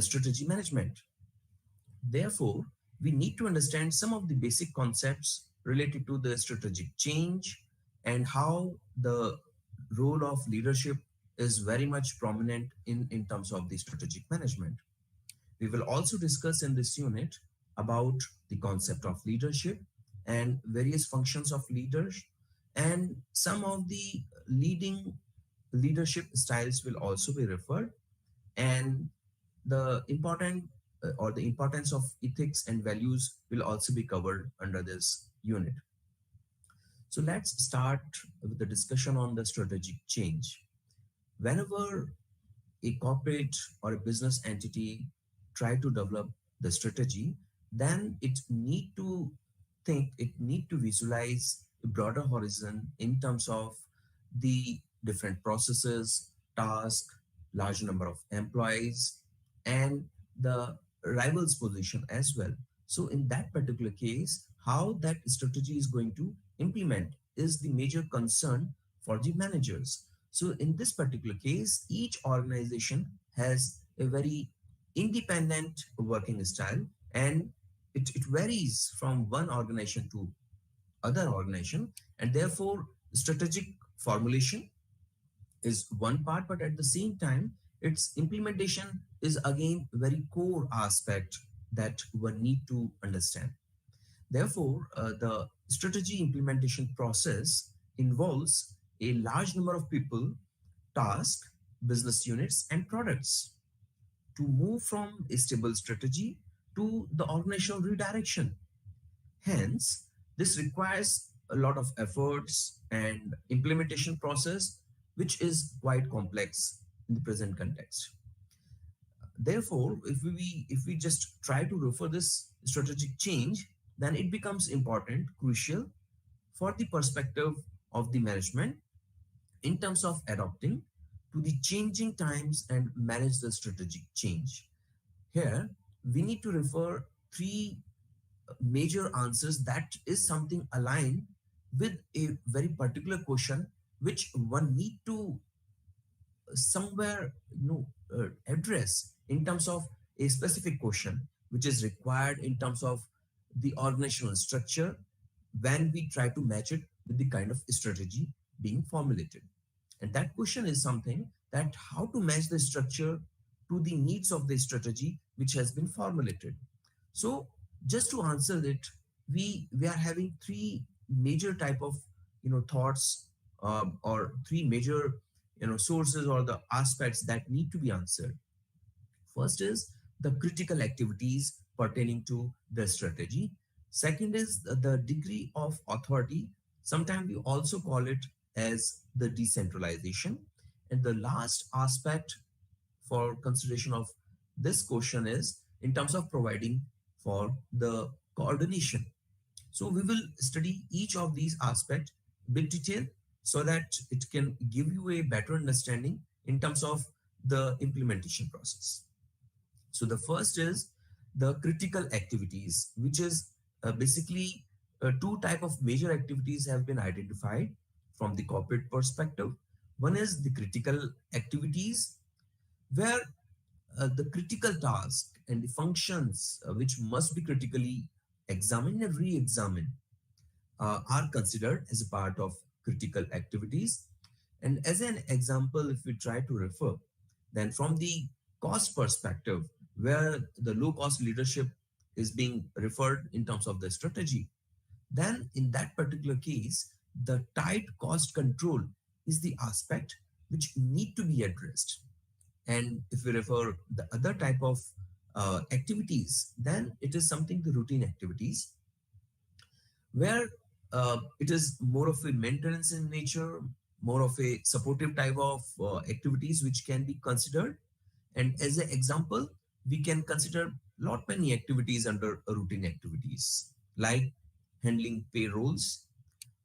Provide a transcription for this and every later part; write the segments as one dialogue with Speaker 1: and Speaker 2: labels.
Speaker 1: strategy management. Therefore, we need to understand some of the basic concepts related to the strategic change and how the role of leadership is very much prominent in terms of the strategic management. We will also discuss in this unit about the concept of leadership and various functions of leaders, and some of the leading leadership styles will also be referred, and the important or the importance of ethics and values will also be covered under this unit. So let's start with the discussion on the strategic change. Whenever a corporate or a business entity try to develop the strategy, then it need to visualize a broader horizon in terms of the different processes, tasks, large number of employees, and the rival's position as well. So in that particular case, how that strategy is going to implement is the major concern for the managers. So in this particular case, each organization has a very independent working style, and it varies from one organization to other organization, and therefore strategic formulation is one part, but at the same time its implementation is again very core aspect that one need to understand. Therefore, the strategy implementation process involves a large number of people, tasks, business units, and products to move from a stable strategy to the organizational redirection. Hence, this requires a lot of efforts and implementation process, which is quite complex in the present context. Therefore, if we just try to refer this strategic change, then it becomes important, crucial for the perspective of the management in terms of adopting to the changing times and manage the strategic change. Here, we need to refer three major answers that is something aligned with a very particular question which one need to somewhere address in terms of a specific question which is required in terms of the organizational structure when we try to match it with the kind of strategy being formulated. And that question is something that how to match the structure to the needs of the strategy which has been formulated. So just to answer it, we are having three major type of thoughts, or three major sources or the aspects that need to be answered. First is the critical activities pertaining to the strategy. Second is the degree of authority. Sometimes we also call it as the decentralization. And the last aspect for consideration of this question is in terms of providing for the coordination. So we will study each of these aspects bit detail so that it can give you a better understanding in terms of the implementation process. So the first is the critical activities, which is basically two type of major activities have been identified from the corporate perspective. One is the critical activities where the critical task and the functions which must be critically examined and re-examined are considered as a part of critical activities. And as an example, if we try to refer, then from the cost perspective, where the low cost leadership is being referred in terms of the strategy, then in that particular case, the tight cost control is the aspect which need to be addressed. And if we refer the other type of activities, then it is something the routine activities where it is more of a maintenance in nature, more of a supportive type of activities which can be considered. And as an example, we can consider lot many activities under routine activities like handling payrolls,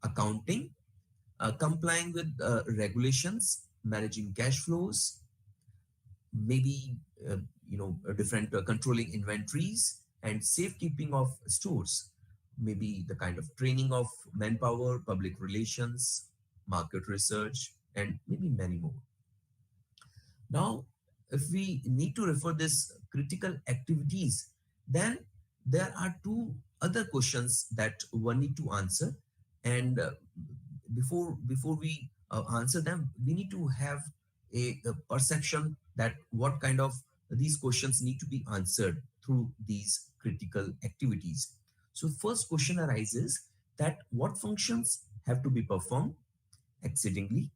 Speaker 1: accounting, complying with regulations, managing cash flows, maybe different controlling inventories and safekeeping of stores, maybe the kind of training of manpower, public relations, market research, and maybe many more. Now, if we need to refer this critical activities, then there are two other questions that one need to answer. And before we answer them, we need to have a perception that what kind of these questions need to be answered through these critical activities. So first question arises that what functions have to be performed exceedingly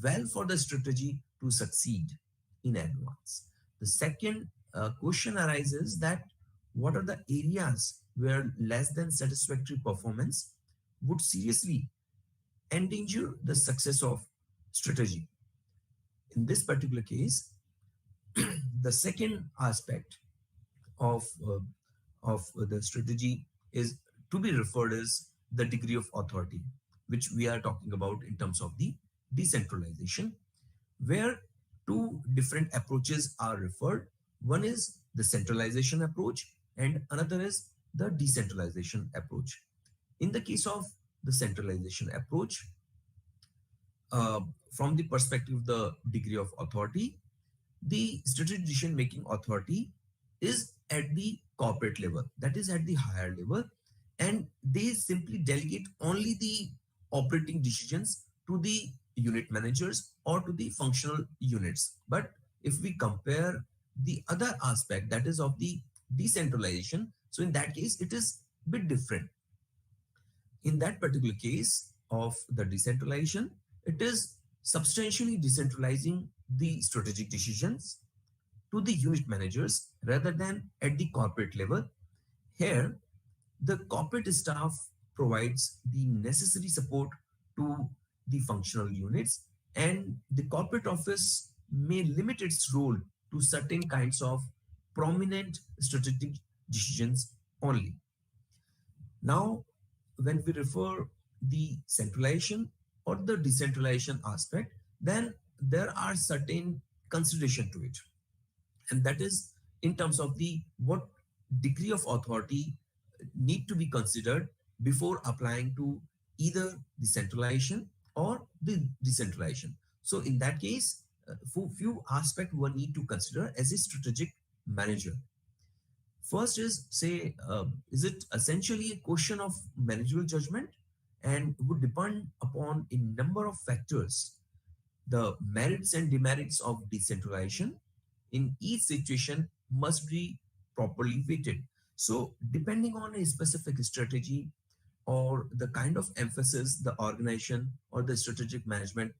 Speaker 1: well for the strategy to succeed in advance. The second question arises that what are the areas where less than satisfactory performance would seriously endanger the success of strategy. In this particular case, the second aspect of the strategy is to be referred as the degree of authority, which we are talking about in terms of the decentralization, where two different approaches are referred. One is the centralization approach, and another is the decentralization approach. In the case of the centralization approach, uh, from the perspective of the degree of authority, the strategic decision making authority is at the corporate level, that is at the higher level, and they simply delegate only the operating decisions to the unit managers or to the functional units. But if we compare the other aspect, that is of the decentralization, so in that case it is a bit different. In that particular case of the decentralization, it is substantially decentralizing the strategic decisions to the unit managers rather than at the corporate level. Here, the corporate staff provides the necessary support to the functional units, and the corporate office may limit its role to certain kinds of prominent strategic decisions only. Now, when we refer the centralization or the decentralization aspect, then there are certain consideration to it, and that is in terms of the what degree of authority need to be considered before applying to either the centralization or the decentralization. So in that case, for few aspects one need to consider as a strategic manager. First is say, is it essentially a question of managerial judgment and would depend upon a number of factors, the merits and demerits of decentralization in each situation must be properly weighted. So, depending on a specific strategy or the kind of emphasis the organization or the strategic management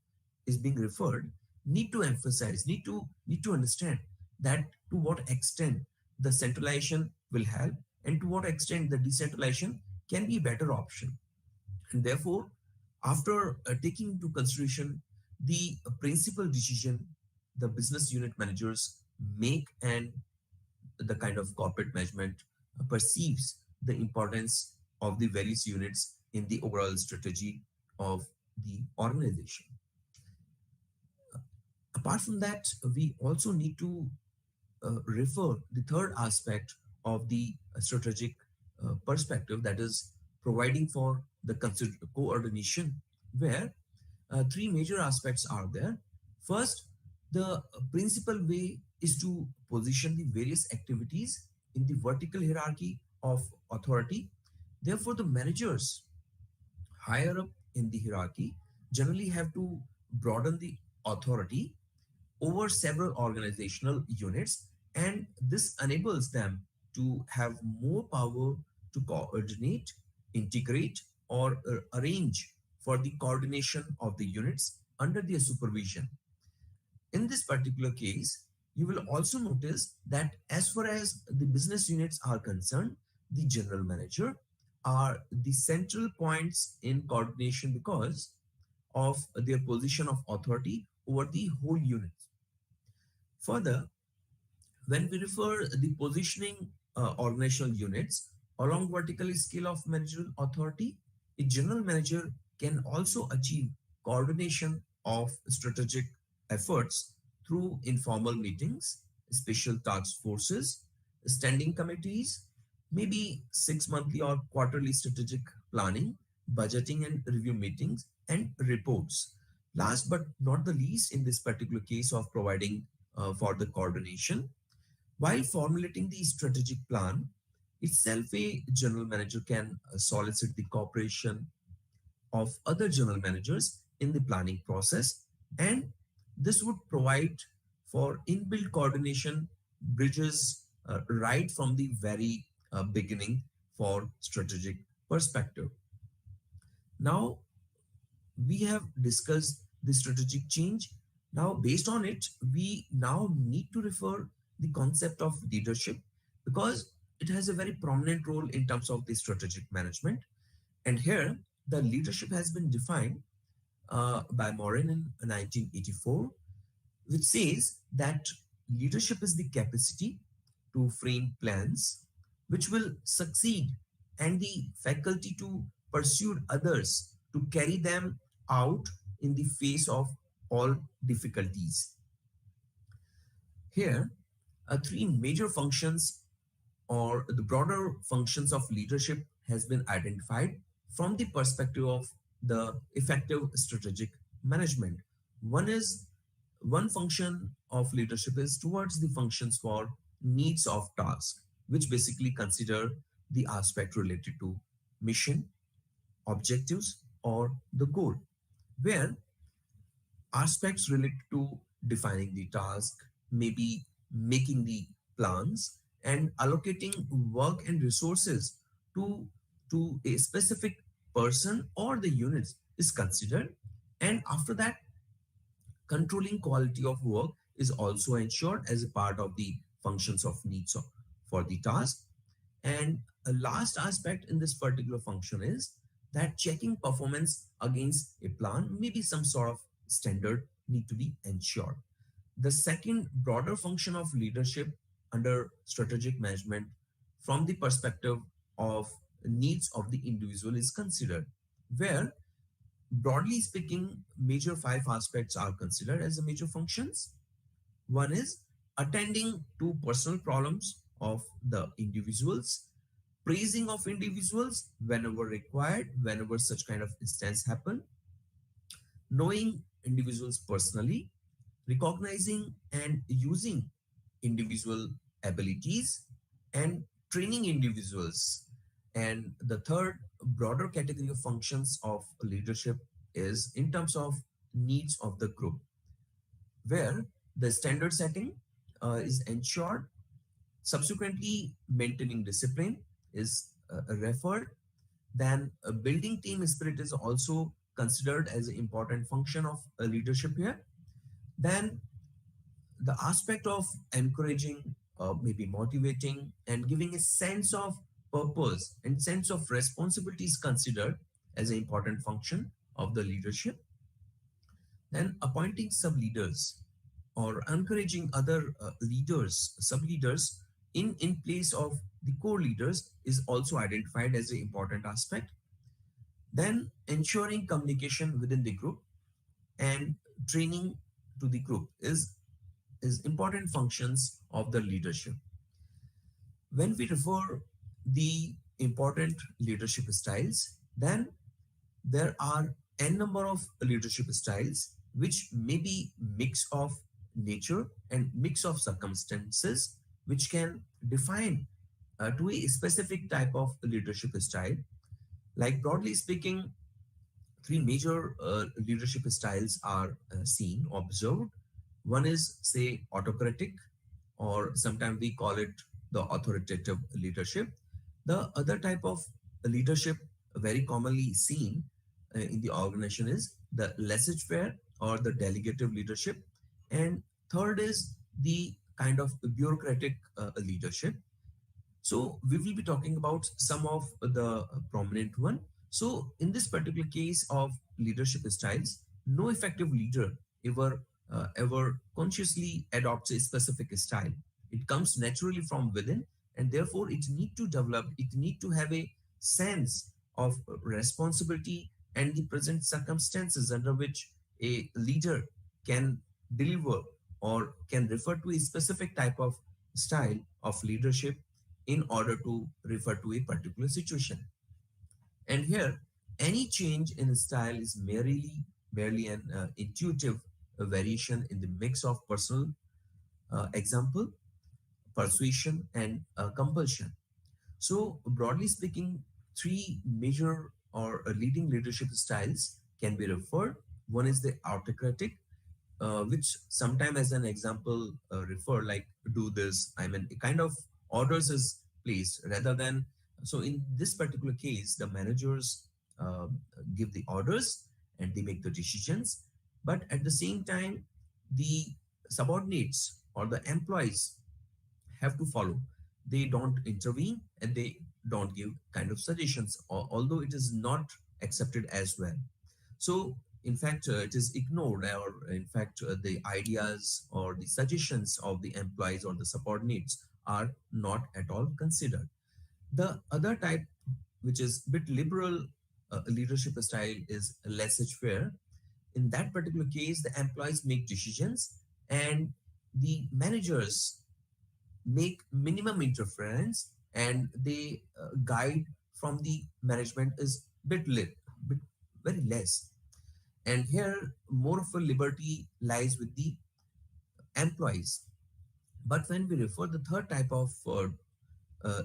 Speaker 1: is being referred, need to emphasize, need to understand that to what extent the centralization will help and to what extent the decentralization can be a better option. And therefore, after taking into consideration the principal decision the business unit managers make and the kind of corporate management perceives the importance of the various units in the overall strategy of the organization. Apart from that, we also need to refer the third aspect of the strategic perspective, that is providing for the coordination, where three major aspects are there. First, the principal way is to position the various activities in the vertical hierarchy of authority. Therefore, the managers higher up in the hierarchy generally have to broaden the authority over several organizational units, and this enables them to have more power to coordinate, integrate, or arrange for the coordination of the units under their supervision. In this particular case, you will also notice that as far as the business units are concerned, the general manager are the central points in coordination because of their position of authority over the whole unit. Further, when we refer the positioning organizational units along vertical scale of managerial authority, a general manager can also achieve coordination of strategic efforts through informal meetings, special task forces, standing committees, maybe 6 monthly or quarterly strategic planning, budgeting and review meetings, and reports. Last but not the least, in this particular case of providing for the coordination. While formulating the strategic plan itself, a general manager can solicit the cooperation of other general managers in the planning process, and this would provide for inbuilt coordination bridges right from the very beginning for strategic perspective. Now, we have discussed the strategic change. Now, based on it, we now need to refer the concept of leadership because it has a very prominent role in terms of the strategic management. And here, the leadership has been defined by Morin in 1984, which says that leadership is the capacity to frame plans which will succeed and the faculty to pursue others to carry them out in the face of all difficulties. Here, three major functions or the broader functions of leadership has been identified from the perspective of the effective strategic management. One is one function of leadership is towards the functions for needs of task, which basically consider the aspect related to mission, objectives, or the goal, where aspects related to defining the task, maybe making the plans, and allocating work and resources to, to a specific person or the units is considered. And after that, controlling quality of work is also ensured as a part of the functions of needs for the task. And a last aspect in this particular function is that checking performance against a plan, maybe some sort of standard need to be ensured. The second broader function of leadership under strategic management from the perspective of needs of the individual is considered, where broadly speaking, major five aspects are considered as the major functions. One is attending to personal problems of the individuals, praising of individuals whenever required, whenever such kind of instance happen, knowing individuals personally, recognizing and using individual abilities, and training individuals. And the third broader category of functions of leadership is in terms of needs of the group, where the standard setting is ensured. Subsequently, maintaining discipline is referred. Then, building team spirit is also considered as an important function of leadership here. Then, the aspect of encouraging, maybe motivating, and giving a sense of purpose and sense of responsibility is considered as an important function of the leadership. Then, appointing sub leaders or encouraging other leaders, sub leaders in place of the core leaders is also identified as an important aspect. Then, ensuring communication within the group and training to the group is important functions of the leadership. When we refer the important leadership styles, then there are n number of leadership styles which may be mix of nature and mix of circumstances which can define to a specific type of leadership style. Like broadly speaking, three major leadership styles are seen, observed. One is, say, autocratic, or sometimes we call it the authoritative leadership. The other type of leadership very commonly seen in the organization is the laissez-faire or the delegative leadership. And third is the kind of bureaucratic leadership. So we will be talking about some of the prominent one. So in this particular case of leadership styles, no effective leader ever consciously adopts a specific style. It comes naturally from within, and therefore it need to develop. It need to have a sense of responsibility and the present circumstances under which a leader can deliver or can refer to a specific type of style of leadership in order to refer to a particular situation. And here, any change in style is merely an intuitive variation in the mix of personal Example, persuasion and compulsion. So, broadly speaking, three major or leading leadership styles can be referred. One is the autocratic, which sometime as an example refer like do this. I mean, a kind of orders is placed rather than. So, in this particular case, the managers uh, give the orders and they make the decisions, but at the same time, the subordinates or the employees have to follow. They don't intervene and they don't give kind of suggestions, although it is not accepted as well. So, in fact, it is ignored, or in fact, the ideas or the suggestions of the employees or the subordinates are not at all considered. The other type, which is bit liberal leadership style, is laissez-faire. In that particular case, the employees make decisions and the managers make minimum interference, and they guide from the management is bit very less. And here more of a liberty lies with the employees. But when we refer the third type of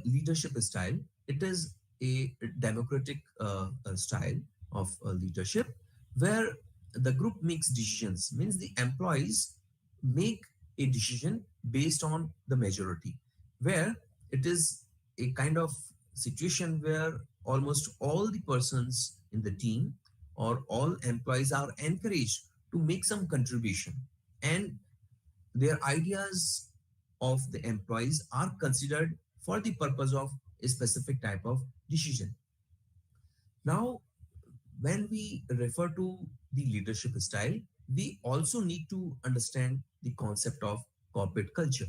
Speaker 1: leadership style, it is a democratic style of leadership where the group makes decisions, means the employees make a decision based on the majority, where it is a kind of situation where almost all the persons in the team or all employees are encouraged to make some contribution, and their ideas of the employees are considered for the purpose of a specific type of decision. Now, when we refer to the leadership style, we also need to understand the concept of corporate culture,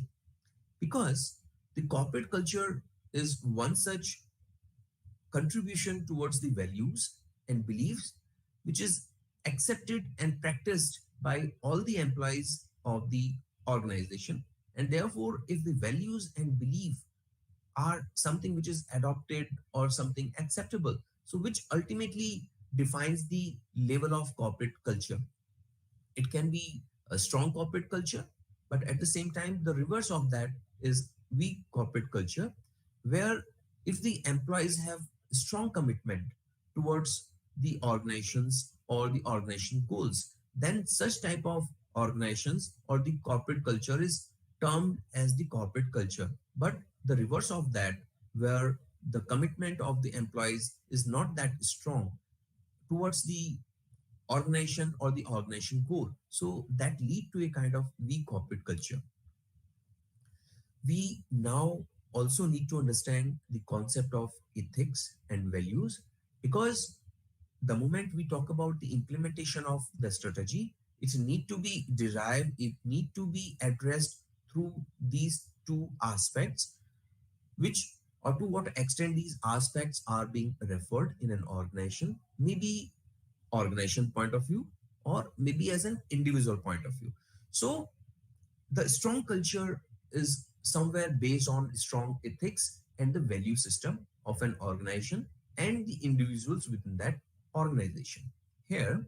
Speaker 1: because the corporate culture is one such contribution towards the values and beliefs which is accepted and practiced by all the employees of the organization. And therefore, if the values and belief are something which is adopted or something acceptable, so which ultimately defines the level of corporate culture. It can be a strong corporate culture, but at the same time, the reverse of that is weak corporate culture, where if the employees have strong commitment towards the organizations or the organization goals, then such type of organizations or the corporate culture is termed as the corporate culture. But the reverse of that, where the commitment of the employees is not that strong towards the organization or the organization goal. So that lead to a kind of weak corporate culture. We now also need to understand the concept of ethics and values, because the moment we talk about the implementation of the strategy, it need to be derived, it need to be addressed through these two aspects, which or to what extent these aspects are being referred in an organization, maybe organization point of view or maybe as an individual point of view. So the strong culture is somewhere based on strong ethics and the value system of an organization and the individuals within that organization. Here,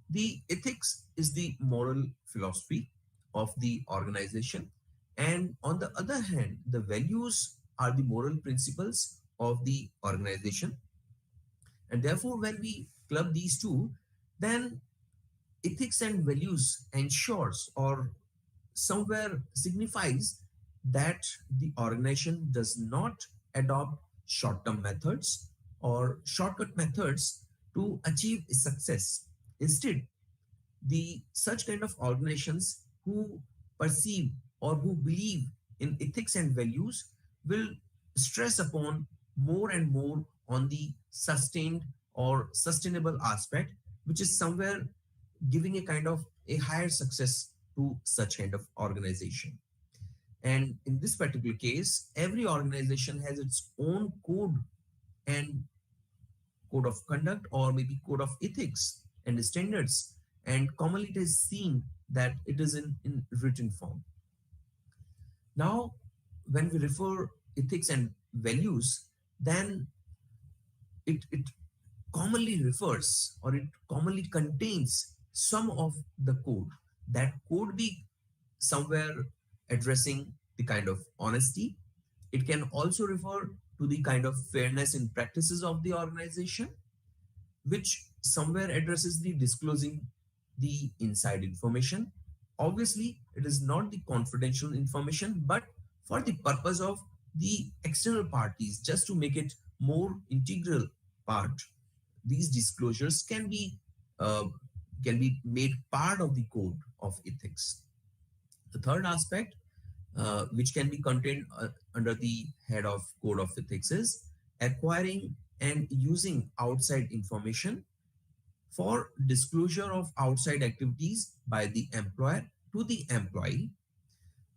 Speaker 1: the ethics is the moral philosophy of the organization, and on the other hand, the values are the moral principles of the organization. And therefore, when we club these two, then ethics and values ensures or somewhere signifies that the organization does not adopt short-term methods or shortcut methods to achieve success. Instead, the such kind of organizations who perceive or who believe in ethics and values will stress upon more and more on the sustained or sustainable aspect, which is somewhere giving a kind of a higher success to such kind of organization. And in this particular case, every organization has its own code and code of conduct or maybe code of ethics and standards. And commonly it is seen that it is in written form. Now, when we refer ethics and values, then it commonly refers or it commonly contains some of the code. That could be somewhere addressing the kind of honesty. It can also refer to the kind of fairness in practices of the organization, which somewhere addresses the disclosing the inside information. Obviously, it is not the confidential information, but for the purpose of the external parties, just to make it more integral part, these disclosures uh, can be made part of the code of ethics. The third aspect, which can be contained under the head of code of ethics, is acquiring and using outside information for disclosure of outside activities by the employer to the employee.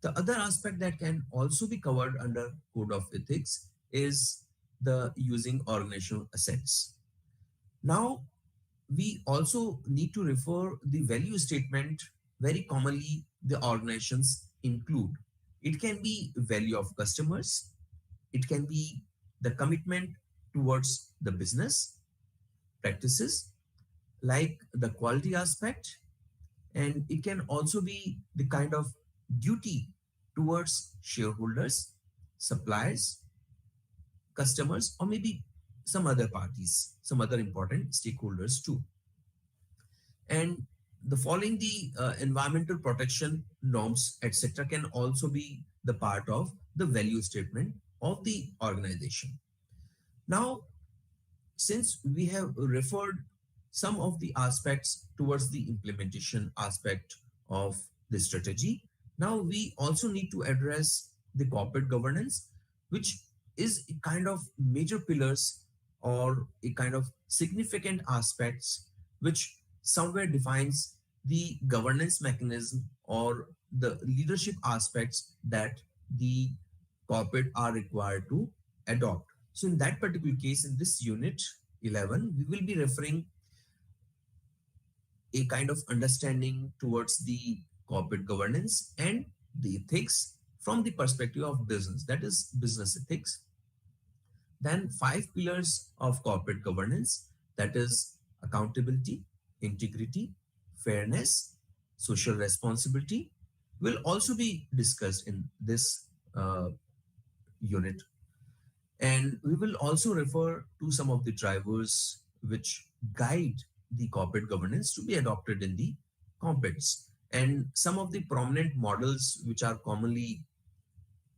Speaker 1: The other aspect that can also be covered under code of ethics is the using organizational assets. Now, we also need to refer the value statement. Very commonly the organizations include. It can be value of customers, it can be the commitment towards the business practices like the quality aspect, and it can also be the kind of duty towards shareholders, suppliers, customers, or maybe some other parties, some other important stakeholders too. And the following the environmental protection norms, etc., can also be the part of the value statement of the organization. Now, since we have referred some of the aspects towards the implementation aspect of the strategy, now we also need to address the corporate governance, which is a kind of major pillars or a kind of significant aspects which somewhere defines the governance mechanism or the leadership aspects that the corporate are required to adopt. So in that particular case, in this unit 11, we will be referring a kind of understanding towards the corporate governance and the ethics from the perspective of business, that is business ethics. Then five pillars of corporate governance, that is accountability, integrity, fairness, social responsibility, will also be discussed in this unit. And we will also refer to some of the drivers which guide the corporate governance to be adopted in the corporates. And some of the prominent models which are commonly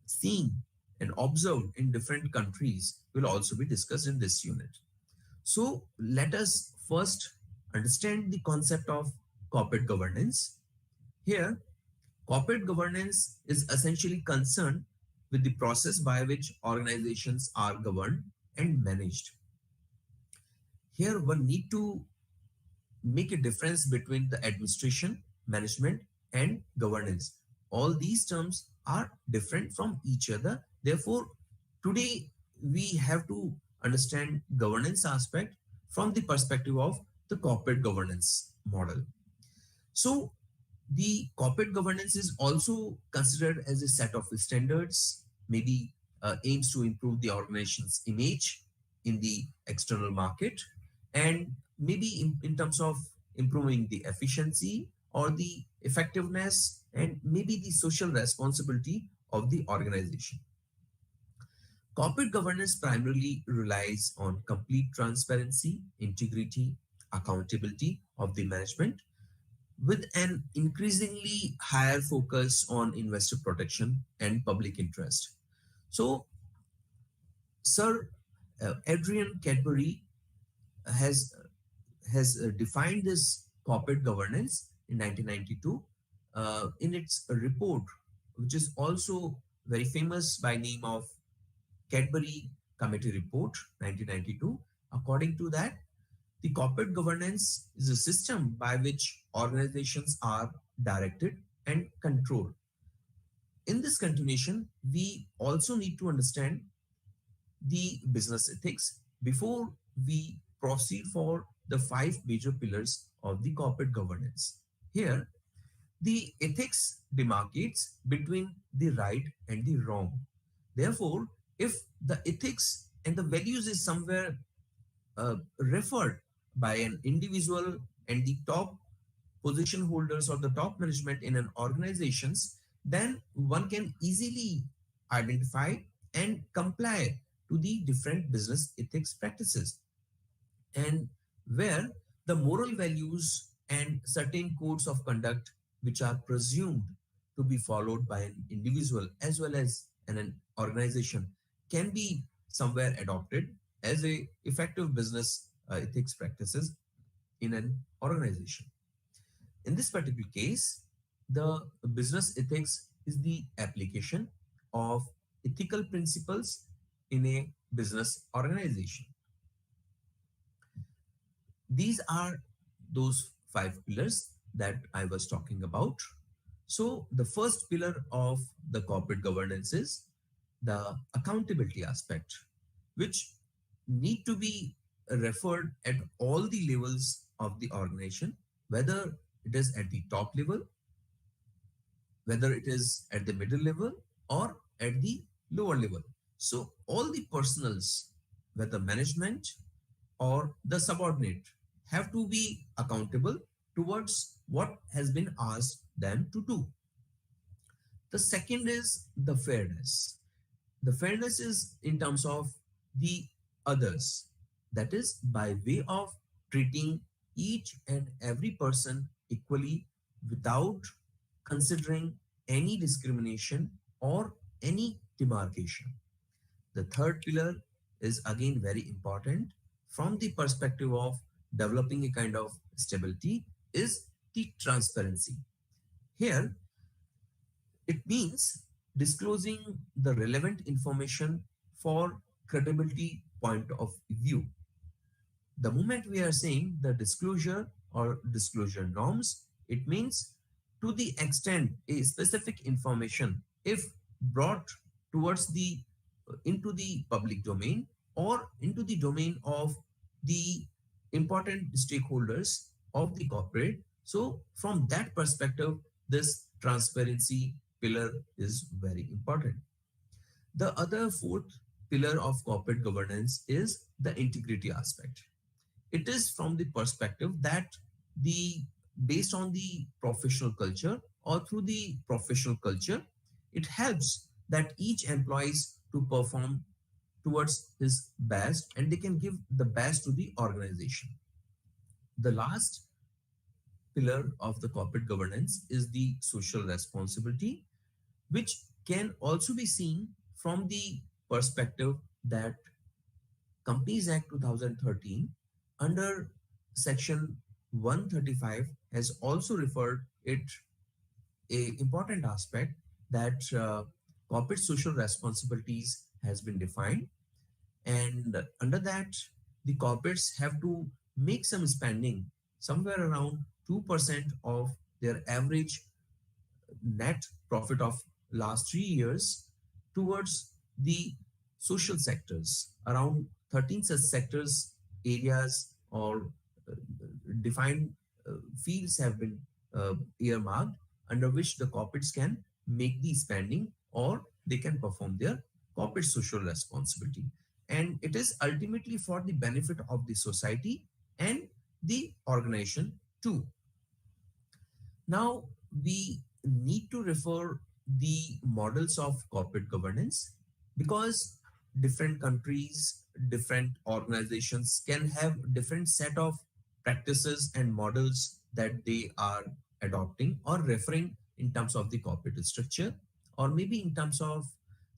Speaker 1: seen and observed in different countries will also be discussed in this unit. So let us first understand the concept of corporate governance. Here, corporate governance is essentially concerned with the process by which organizations are governed and managed. Here, one need to make a difference between the administration, management, and governance. All these terms are different from each other. Therefore, today we have to understand governance aspect from the perspective of the corporate governance model. So, the corporate governance is also considered as a set of standards, maybe aims to improve the organization's image in the external market, and maybe in terms of improving the efficiency or the effectiveness and maybe the social responsibility of the organization. Corporate governance primarily relies on complete transparency, integrity, accountability of the management, with an increasingly higher focus on investor protection and public interest. So, Sir Adrian Cadbury has defined this corporate governance in 1992 in its report, which is also very famous by name of Cadbury Committee Report 1992. According to that, the corporate governance is a system by which organizations are directed and controlled. In this continuation, we also need to understand the business ethics before we proceed for the five major pillars of the corporate governance. Here, the ethics demarcates between the right and the wrong. Therefore, if the ethics and the values is somewhere referred by an individual and the top position holders or the top management in an organizations, then one can easily identify and comply to the different business ethics practices, and where the moral values and certain codes of conduct which are presumed to be followed by an individual as well as an organization can be somewhere adopted as a effective business ethics practices in an organization. In this particular case, the business ethics is the application of ethical principles in a business organization. These are those five pillars that I was talking about. So, the first pillar of the corporate governance is the accountability aspect, which need to be referred at all the levels of the organization, whether it is at the top level, whether it is at the middle level, or at the lower level. So, all the personals, whether management or the subordinate, have to be accountable towards what has been asked them to do. The second is the fairness. The fairness is in terms of the others, that is, by way of treating each and every person equally without considering any discrimination or any demarcation. The third pillar is again very important from the perspective of developing a kind of stability is the transparency. Here, it means disclosing the relevant information for credibility point of view. The moment we are saying the disclosure or disclosure norms, it means to the extent a specific information, if brought towards the into the public domain or into the domain of the important stakeholders of the corporate. So from that perspective, this transparency pillar is very important. The other fourth pillar of corporate governance is the integrity aspect. It is from the perspective that the based on the professional culture or through the professional culture, it helps that each employees to perform towards his best and they can give the best to the organization. The last pillar of the corporate governance is the social responsibility, which can also be seen from the perspective that Companies Act 2013 under section 135 has also referred it a important aspect that corporate social responsibilities has been defined, and under that the corporates have to make some spending somewhere around 2% of their average net profit of last 3 years towards the social sectors. Around 13 such sectors, areas, or defined fields have been earmarked under which the corporates can make the spending or they can perform their corporate social responsibility. And it is ultimately for the benefit of the society and the organization too. Now, we need to refer the models of corporate governance because different countries, different organizations can have different set of practices and models that they are adopting or referring in terms of the corporate structure or maybe in terms of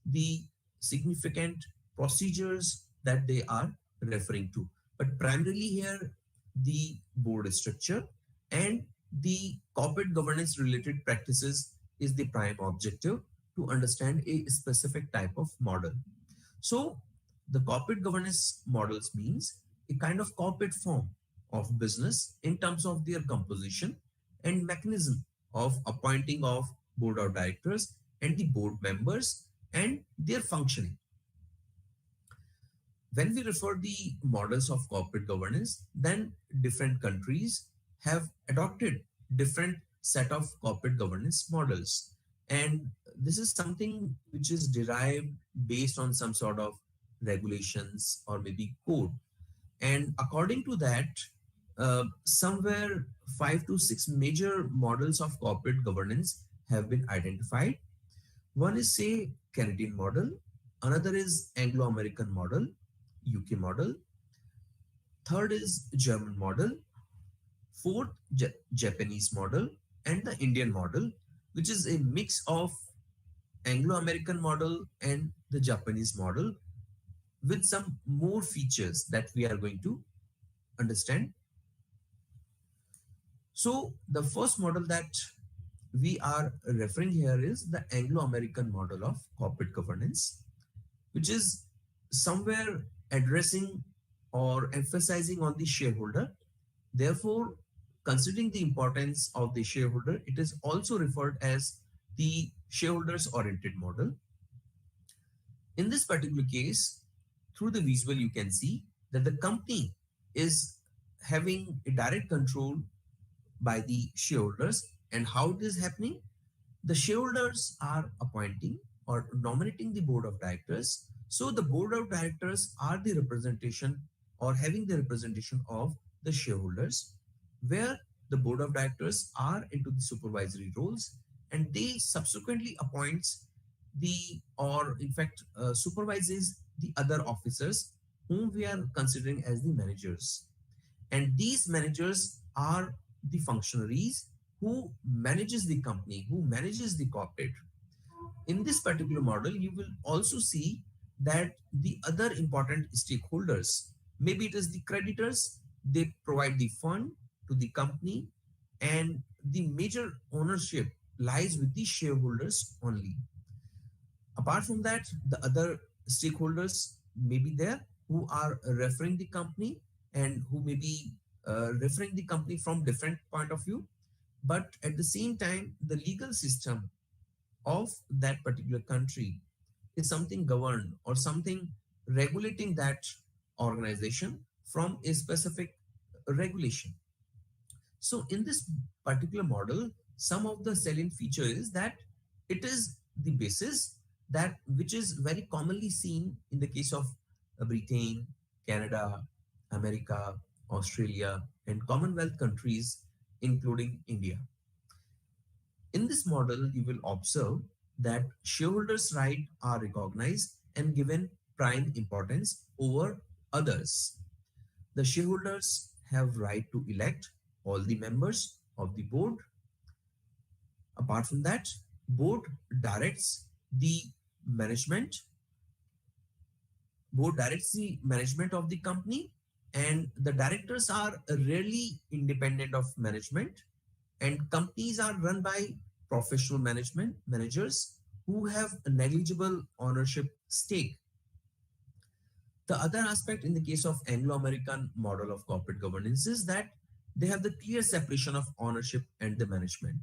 Speaker 1: the significant procedures that they are referring to. But primarily here, the board structure and the corporate governance related practices is the prime objective to understand a specific type of model. So the corporate governance models means a kind of corporate form of business in terms of their composition and mechanism of appointing of board of directors and the board members and their functioning. When we refer the models of corporate governance, then different countries have adopted different set of corporate governance models. And this is something which is derived based on some sort of regulations or maybe code. And according to that, somewhere 5 to 6 major models of corporate governance have been identified. One is, say, Canadian model, another is Anglo-American model, UK model, third is German model, fourth Japanese model, and the Indian model, which is a mix of Anglo-American model and the Japanese model with some more features that we are going to understand. So the first model that we are referring here is the Anglo-American model of corporate governance, which is somewhere addressing or emphasizing on the shareholder. Therefore, considering the importance of the shareholder, it is also referred as the shareholders oriented model. In this particular case, through the visual, you can see that the company is having a direct control by the shareholders. And how it is happening? The shareholders are appointing or nominating the board of directors. So the board of directors are the representation or having the representation of the shareholders, where the board of directors are into the supervisory roles and they subsequently appoints the or in fact supervises the other officers whom we are considering as the managers. And these managers are the functionaries who manages the company, who manages the corporate. In this particular model, you will also see that the other important stakeholders, maybe it is the creditors, they provide the fund to the company, and the major ownership lies with the shareholders only. Apart from that, the other stakeholders may be there who are referring the company and who may be referring the company from different point of view. But at the same time, the legal system of that particular country is something governed or something regulating that organization from a specific regulation. So in this particular model, some of the salient feature is that it is the basis that which is very commonly seen in the case of Britain, Canada, America, Australia, and Commonwealth countries, including India. In this model, you will observe that shareholders' rights are recognized and given prime importance over others. The shareholders have right to elect all the members of the board. Apart from that, board directs the management, board directs the management of the company, and the directors are rarely independent of management, and companies are run by professional management managers who have a negligible ownership stake. The other aspect in the case of Anglo-American model of corporate governance is that they have the clear separation of ownership and the management.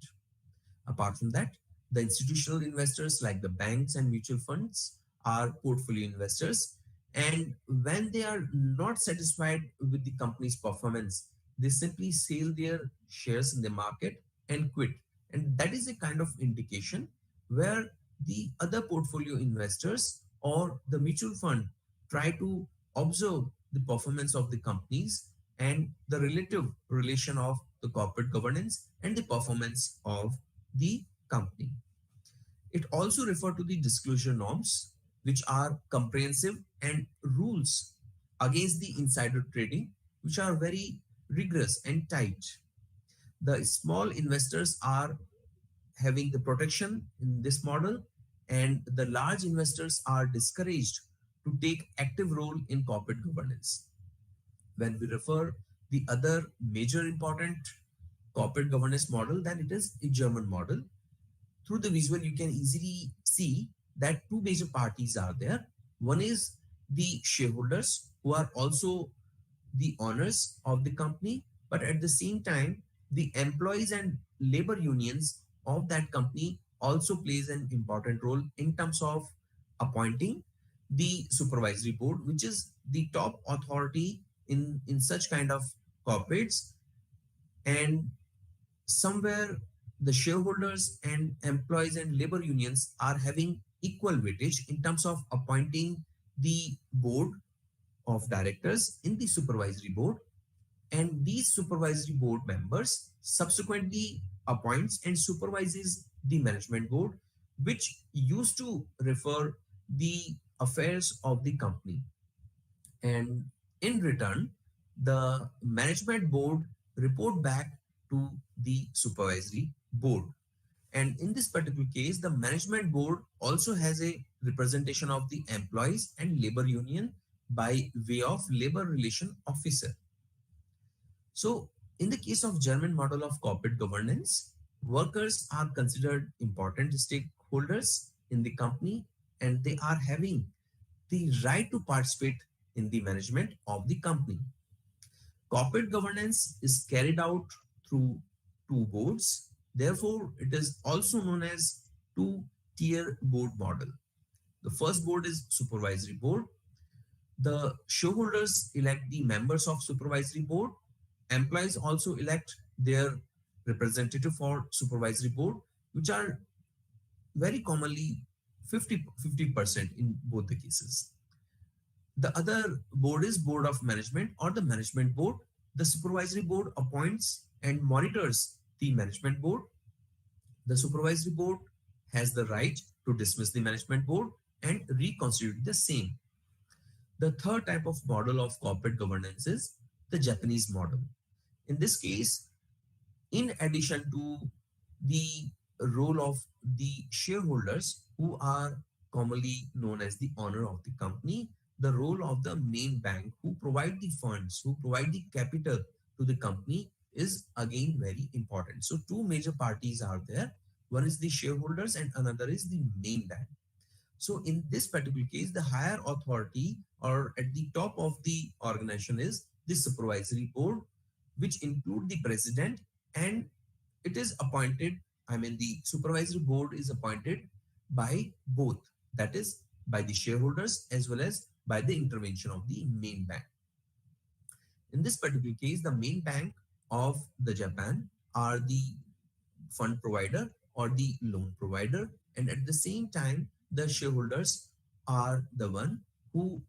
Speaker 1: Apart from that, the institutional investors like the banks and mutual funds are portfolio investors. And when they are not satisfied with the company's performance, they simply sell their shares in the market and quit. And that is a kind of indication where the other portfolio investors or the mutual fund try to observe the performance of the companies and the relative relation of the corporate governance and the performance of the company. It also refers to the disclosure norms, which are comprehensive, and rules against the insider trading, which are very rigorous and tight. The small investors are having the protection in this model, and the large investors are discouraged to take active role in corporate governance. When we refer the other major important corporate governance model, then it is a German model. Through the visual, you can easily see that two major parties are there. One is the shareholders who are also the owners of the company, but at the same time, the employees and labor unions of that company also plays an important role in terms of appointing the supervisory board, which is the top authority in such kind of corporates. And somewhere the shareholders and employees and labor unions are having equal weightage in terms of appointing the board of directors in the supervisory board. And these supervisory board members subsequently appoints and supervises the management board, which used to refer the affairs of the company. And in return, the management board report back to the supervisory board. And in this particular case, the management board also has a representation of the employees and labor union by way of labor relation officer. So, in the case of German model of corporate governance, workers are considered important stakeholders in the company, and they are having the right to participate in the management of the company. Corporate governance is carried out through two boards. Therefore, it is also known as two-tier board model. The first board is supervisory board. The shareholders elect the members of supervisory board. Employees also elect their representative for supervisory board, which are very commonly 50% in both the cases. The other board is board of management or the management board. The supervisory board appoints and monitors the management board. The supervisory board has the right to dismiss the management board and reconstitute the same. The third type of model of corporate governance is the Japanese model. In this case, in addition to the role of the shareholders, who are commonly known as the owner of the company, the role of the main bank who provide the funds, who provide the capital to the company is again very important. So two major parties are there. One is the shareholders and another is the main bank. So in this particular case, the higher authority or at the top of the organization is the supervisory board, which include the president, and it is appointed, I mean, the supervisory board is appointed by both, that is by the shareholders as well as by the intervention of the main bank. In this particular case, the main bank of the Japan are the fund provider or the loan provider, and at the same time the shareholders are the one who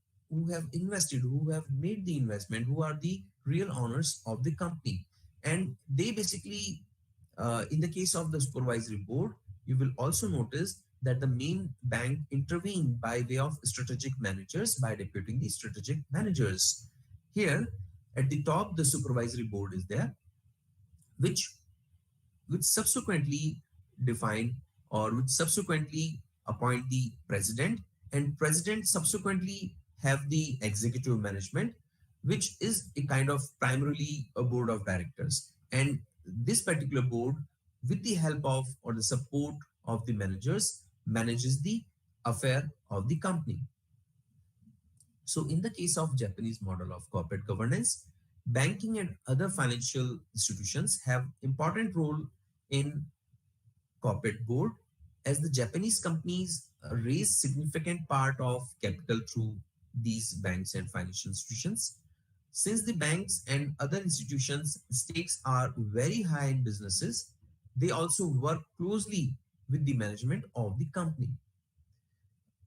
Speaker 1: have invested, who have made the investment, who are the real owners of the company. And they basically, in the case of the supervisory board, you will also notice that the main bank intervene by way of strategic managers by deputing the strategic managers. Here at the top, the supervisory board is there, which subsequently define or which subsequently appoint the president, and president subsequently have the executive management, which is a kind of primarily a board of directors. And this particular board, with the help of or the support of the managers, manages the affair of the company. So in the case of Japanese model of corporate governance, banking and other financial institutions have important role in corporate board, as the Japanese companies raise significant part of capital through these banks and financial institutions. Since the banks and other institutions stakes are very high in businesses, they also work closely with the management of the company.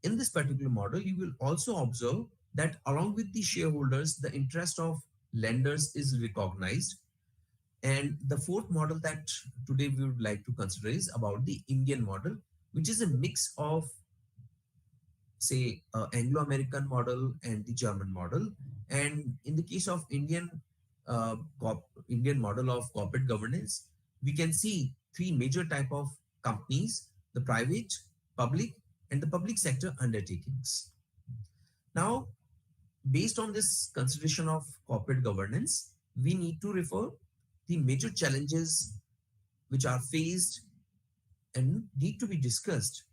Speaker 1: In this particular model, you will also observe that along with the shareholders, the interest of lenders is recognized. And the fourth model that today we would like to consider is about the Indian model, which is a mix of, say, Anglo-American model and the German model. And in the case of Indian model of corporate governance, we can see three major type of companies: the private, public, and the public sector undertakings. Now, based on this consideration of corporate governance, we need to refer the major challenges which are faced and need to be discussed.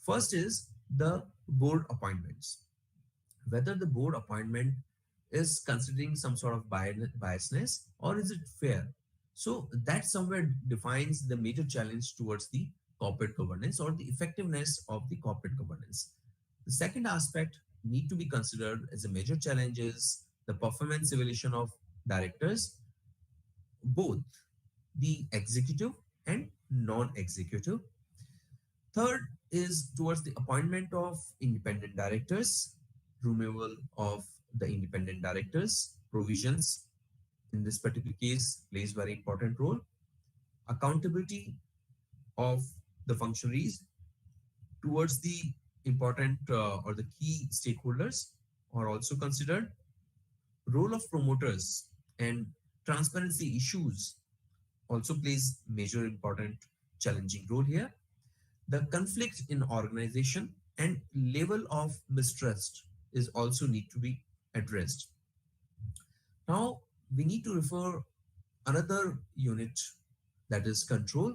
Speaker 1: First is the board appointments. Whether the board appointment is considering some sort of biasness or is it fair? So that somewhere defines the major challenge towards the corporate governance or the effectiveness of the corporate governance. The second aspect need to be considered as a major challenge is the performance evaluation of directors, both the executive and non-executive. Third is towards the appointment of independent directors, removal of the independent directors, provisions in this particular case plays very important role. Accountability of the functionaries towards the important or the key stakeholders are also considered. Role of promoters and transparency issues also plays major important challenging role here. The conflict in organization and level of mistrust is also need to be addressed. Now we need to refer another unit, that is control,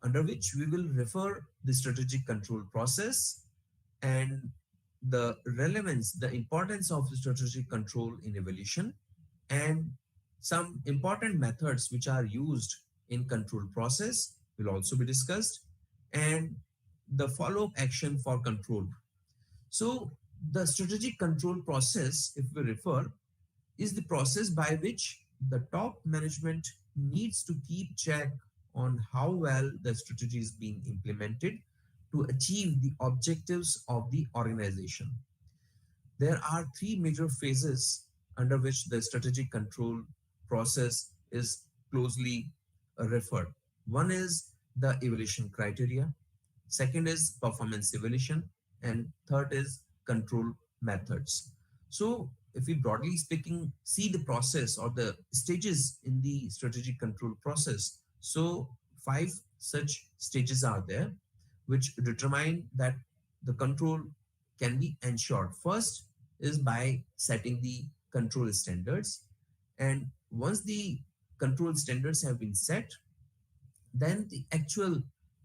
Speaker 1: under which we will refer the strategic control process and the relevance, the importance of strategic control in evolution, and some important methods which are used in control process will also be discussed, and the follow-up action for control. So the strategic control process, if we refer, is the process by which the top management needs to keep check on how well the strategy is being implemented to achieve the objectives of the organization. There are three major phases under which the strategic control process is closely referred. One is the evaluation criteria, second is performance evaluation, and third is control methods. So, if we broadly speaking see the process or the stages in the strategic control process, so five such stages are there which determine that the control can be ensured. First is by setting the control standards, and once the control standards have been set, then the actual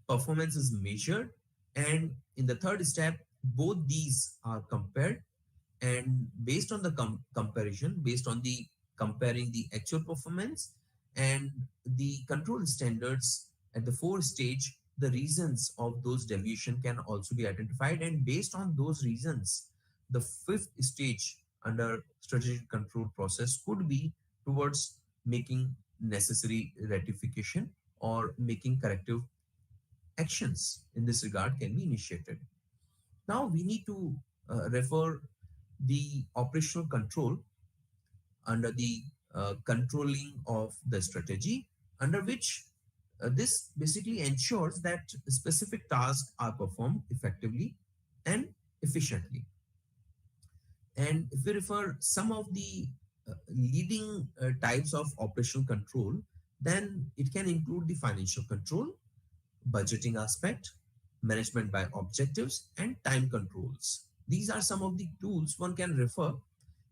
Speaker 1: performance is measured, and in the third step both these are compared, and based on the comparison, based on the comparing the actual performance and the control standards at the fourth stage, the reasons of those deviation can also be identified, and based on those reasons the fifth stage under strategic control process could be towards making necessary rectification or making corrective actions in this regard can be initiated. Now we need to refer the operational control under the controlling of the strategy, under which this basically ensures that specific tasks are performed effectively and efficiently. And if we refer some of the leading types of operational control, then it can include the financial control, budgeting aspect, management by objectives, and time controls. These are some of the tools one can refer.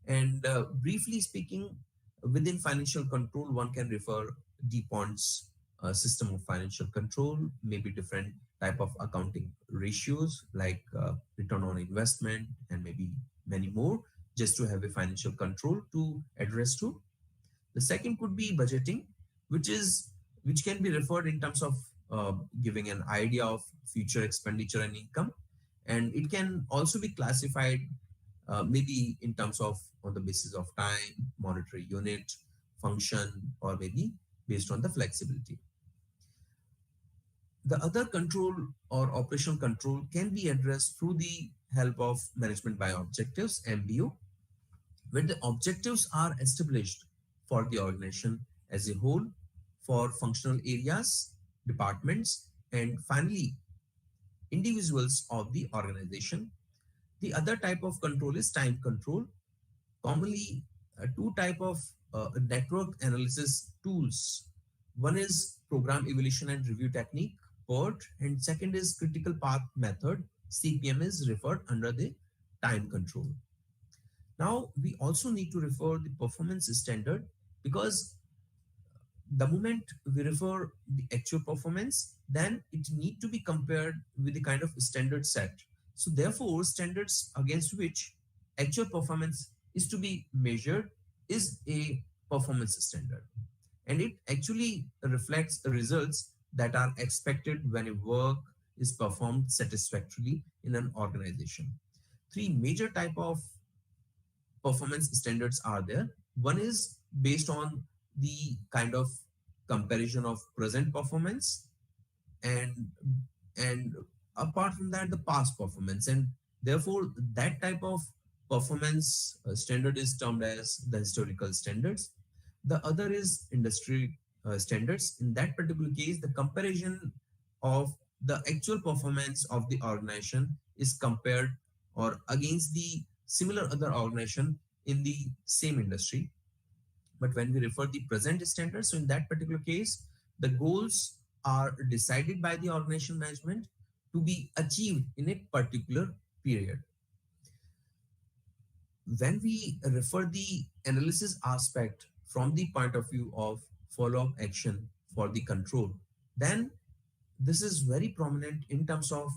Speaker 1: And briefly speaking, within financial control, one can refer DuPont's system of financial control, maybe different type of accounting ratios like return on investment and maybe many more, just to have a financial control to address to. The second could be budgeting, which can be referred in terms of giving an idea of future expenditure and income, and it can also be classified maybe in terms of on the basis of time, monetary unit, function, or maybe based on the flexibility. The other control or operational control can be addressed through the help of management by objectives, MBO, where the objectives are established for the organization as a whole, for functional areas, departments, and finally individuals of the organization. The other type of control is time control. Commonly, two type of network analysis tools. One is program evaluation and review technique, PERT, and second is critical path method, CPM is referred under the time control. Now, we also need to refer the performance standard, because the moment we refer the actual performance, then it need to be compared with the kind of standard set. So therefore, standards against which actual performance is to be measured is a performance standard. And it actually reflects the results that are expected when a work is performed satisfactorily in an organization. Three major type of performance standards are there. One is based on the kind of comparison of present performance, and and apart from that the past performance, and therefore that type of performance standard is termed as the historical standards. The other is industry standards. In that particular case, the comparison of the actual performance of the organization is compared or against the similar other organization in the same industry. But when we refer the present standards, so in that particular case, the goals are decided by the organization management to be achieved in a particular period. When we refer the analysis aspect from the point of view of follow-up action for the control, then this is very prominent in terms of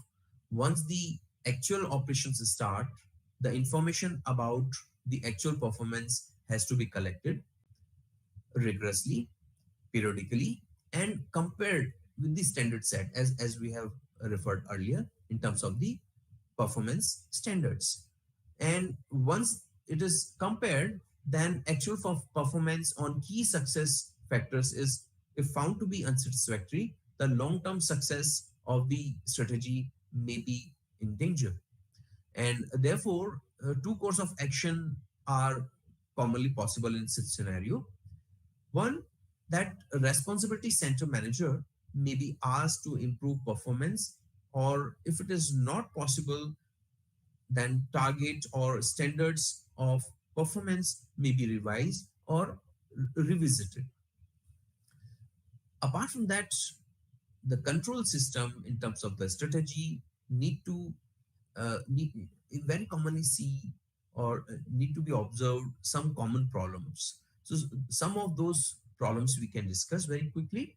Speaker 1: once the actual operations start, the information about the actual performance has to be collected rigorously, periodically, and compared with the standard set as we have referred earlier in terms of the performance standards. And once it is compared, then actual performance on key success factors is, if found to be unsatisfactory, the long-term success of the strategy may be in danger. And therefore, two course of action are commonly possible in such scenario. One, that a responsibility center manager may be asked to improve performance, or if it is not possible, then target or standards of performance may be revised or revisited. Apart from that, the control system in terms of the strategy need to need, very commonly see or need to be observed some common problems. So some of those problems we can discuss very quickly,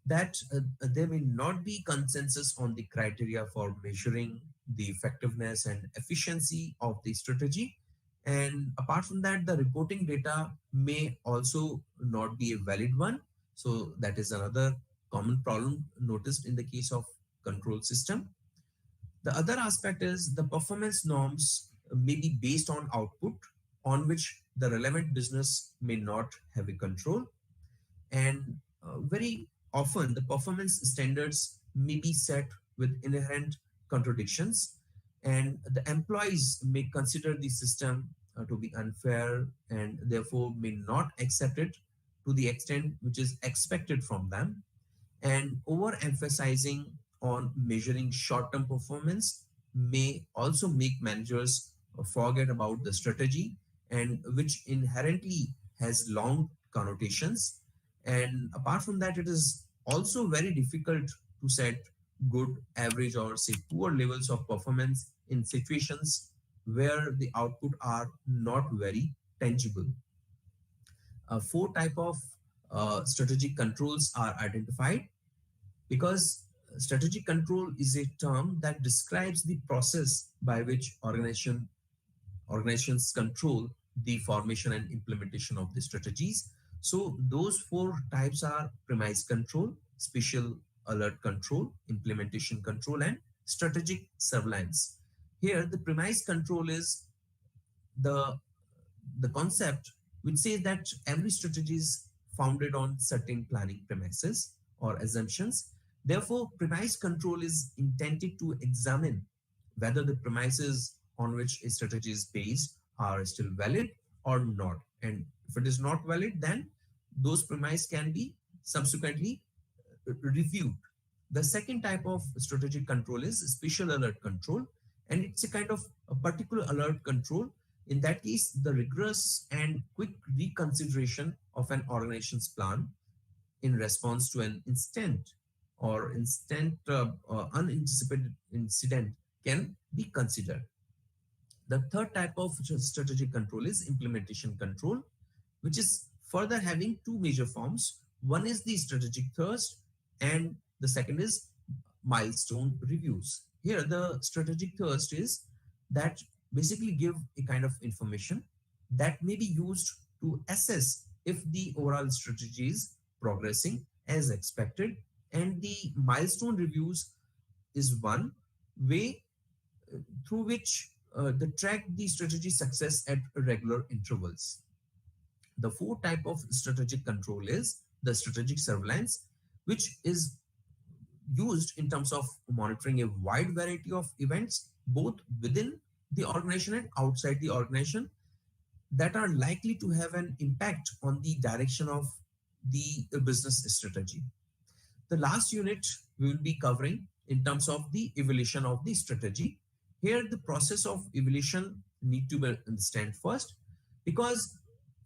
Speaker 1: that there may not be consensus on the criteria for measuring the effectiveness and efficiency of the strategy. And apart from that, the reporting data may also not be a valid one. So that is another common problem noticed in the case of control system. The other aspect is the performance norms may be based on output on which the relevant business may not have a control. And very often, the performance standards may be set with inherent contradictions, and the employees may consider the system to be unfair and therefore may not accept it to the extent which is expected from them. And overemphasizing on measuring short-term performance may also make managers forget about the strategy, and which inherently has long connotations. And apart from that, it is also very difficult to set good, average, or say poor levels of performance in situations where the output are not very tangible. Four type of strategic controls are identified, because strategic control is a term that describes the process by which organizations control the formation and implementation of the strategies. So those four types are premise control, spatial alert control, implementation control, and strategic surveillance. Here, the premise control is the the concept which says that every strategy is founded on certain planning premises or assumptions. Therefore, premise control is intended to examine whether the premises on which a strategy is based are still valid or not. And if it is not valid, then those premises can be subsequently reviewed. The second type of strategic control is spatial alert control, and it's a kind of a particular alert control. In that case, the rigorous and quick reconsideration of an organization's plan in response to an unanticipated incident can be considered. The third type of strategic control is implementation control, which is further having two major forms. One is the strategic thrust, and the second is milestone reviews. Here, the strategic thrust is that basically give a kind of information that may be used to assess if the overall strategy is progressing as expected. And the milestone reviews is one way through which they track the strategy success at regular intervals. The fourth type of strategic control is the strategic surveillance, which is used in terms of monitoring a wide variety of events, both within the organization and outside the organization. that are likely to have an impact on the direction of the business strategy. The last unit we will be covering in terms of the evaluation of the strategy. Here, the process of evaluation need to be understand first, because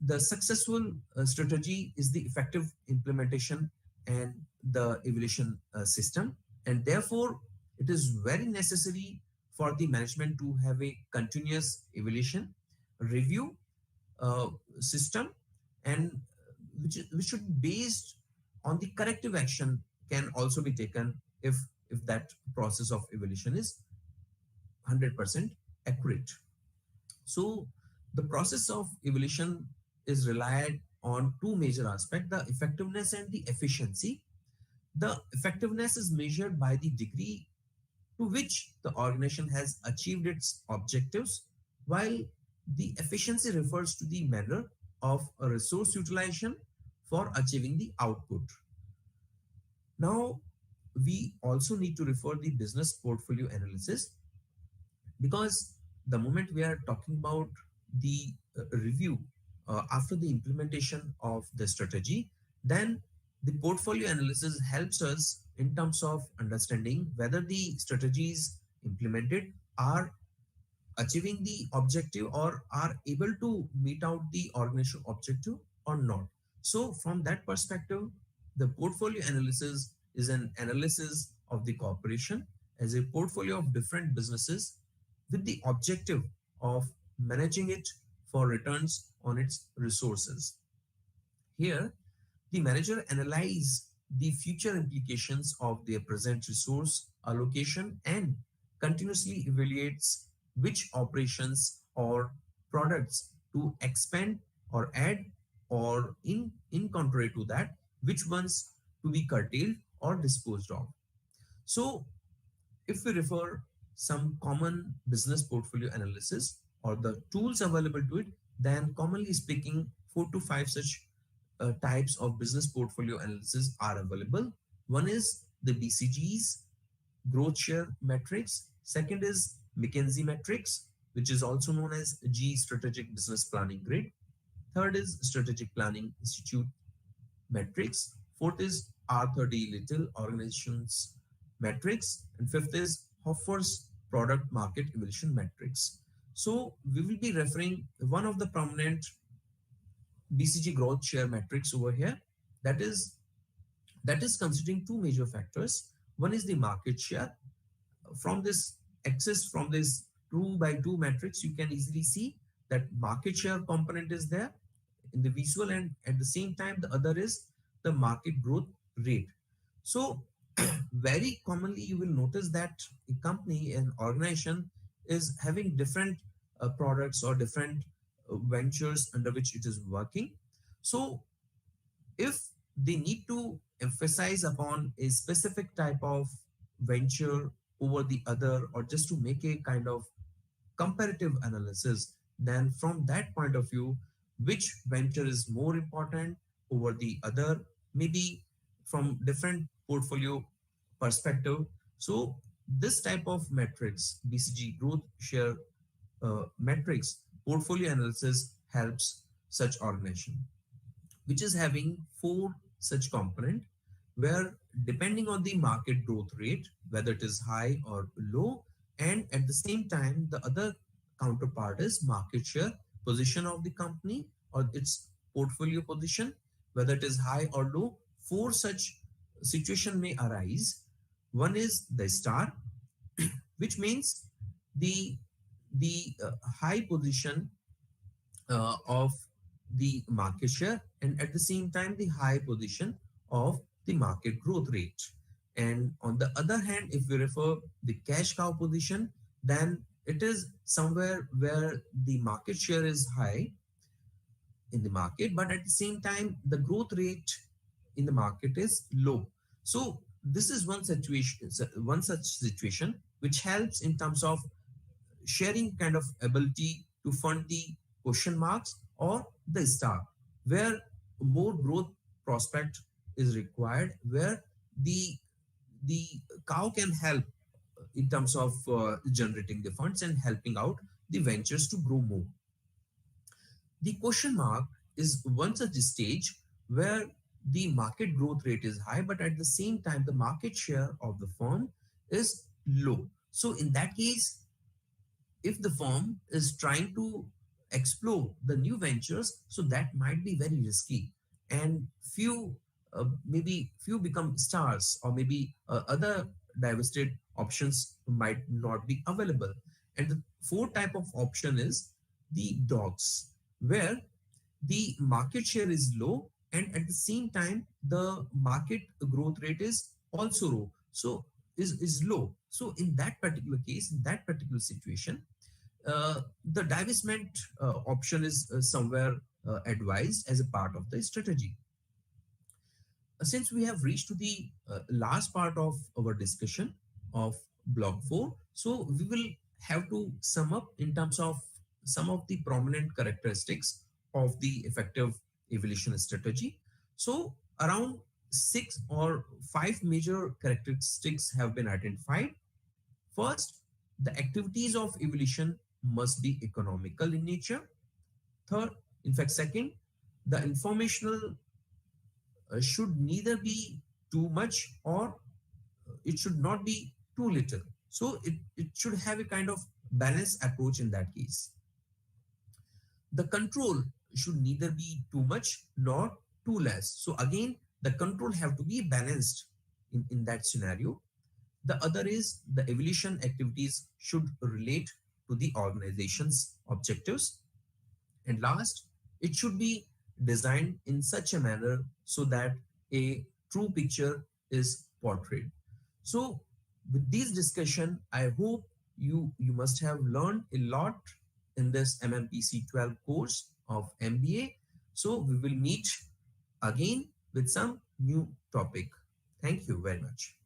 Speaker 1: the successful strategy is the effective implementation and the evaluation system, and therefore it is very necessary for the management to have a continuous evaluation, review uh, system, and which should be based on the corrective action can also be taken if that process of evaluation is 100% accurate. So the process of evaluation is relied on two major aspects: the effectiveness and the efficiency. The effectiveness is measured by the degree to which the organization has achieved its objectives, while the efficiency refers to the manner of a resource utilization for achieving the output. Now, we also need to refer the business portfolio analysis, because the moment we are talking about the review after the implementation of the strategy, then the portfolio analysis helps us in terms of understanding whether the strategies implemented are achieving the objective or are able to meet out the organizational objective or not. So from that perspective, the portfolio analysis is an analysis of the corporation as a portfolio of different businesses with the objective of managing it for returns on its resources. Here, the manager analyzes the future implications of their present resource allocation and continuously evaluates which operations or products to expand or add, or in contrary to that, which ones to be curtailed or disposed of. So if we refer some common business portfolio analysis or the tools available to it, then commonly speaking, 4 to 5 such types of business portfolio analysis are available. One is the BCG's growth share matrix. Second is McKinsey matrix, which is also known as G strategic business planning grid. Third is strategic planning institute matrix. Fourth is Arthur D. Little organizations matrix. And fifth is Hoffer's product market evolution matrix. So we will be referring one of the prominent BCG growth share matrix over here. That is that is considering two major factors. One is the market share. From this axis, from this 2 by 2 matrix, you can easily see that market share component is there in the visual, and at the same time the other is the market growth rate. So very commonly you will notice that a company, an organization is having different products or different ventures under which it is working. So if they need to emphasize upon a specific type of venture over the other, or just to make a kind of comparative analysis, then from that point of view, which venture is more important over the other, maybe from different portfolio perspective. So this type of metrics, BCG growth share metrics portfolio analysis, helps such organization, which is having four such component, where depending on the market growth rate, whether it is high or low, and at the same time the other counterpart is market share position of the company or its portfolio position, whether it is high or low. Four such situation may arise. One is the star, which means the the high position of the market share, and at the same time the high position of the market growth rate. And on the other hand, if we refer the cash cow position, then it is somewhere where the market share is high in the market, but at the same time the growth rate in the market is low. So this is one such situation which helps in terms of sharing kind of ability to fund the question marks or the star, where more growth prospect is required, where the the cow can help in terms of generating the funds and helping out the ventures to grow more. The question mark is one such stage where the market growth rate is high, but at the same time, the market share of the firm is low. So, in that case, if the firm is trying to explore the new ventures, so that might be very risky, and few maybe few become stars, or maybe other divested options might not be available. And the fourth type of option is the dogs, where the market share is low, and at the same time the market growth rate is also low, so is low. So in that particular case, in that particular situation, the divestment option is somewhere advised as a part of the strategy. Since we have reached to the last part of our discussion of block 4, so we will have to sum up in terms of some of the prominent characteristics of the effective evolution strategy. So around six or five major characteristics have been identified. First, the activities of evolution must be economical in nature. Third, in fact, second, the informational should neither be too much, or it should not be too little. So it should have a kind of balanced approach in that case. The control should neither be too much nor too less. So again, the control have to be balanced in that scenario. The other is the evolution activities should relate to the organization's objectives. And last, it should be designed in such a manner so that a true picture is portrayed. So, with this discussion, I hope you must have learned a lot in this MMPC 12 course of MBA. So, we will meet again with some new topic. Thank you very much.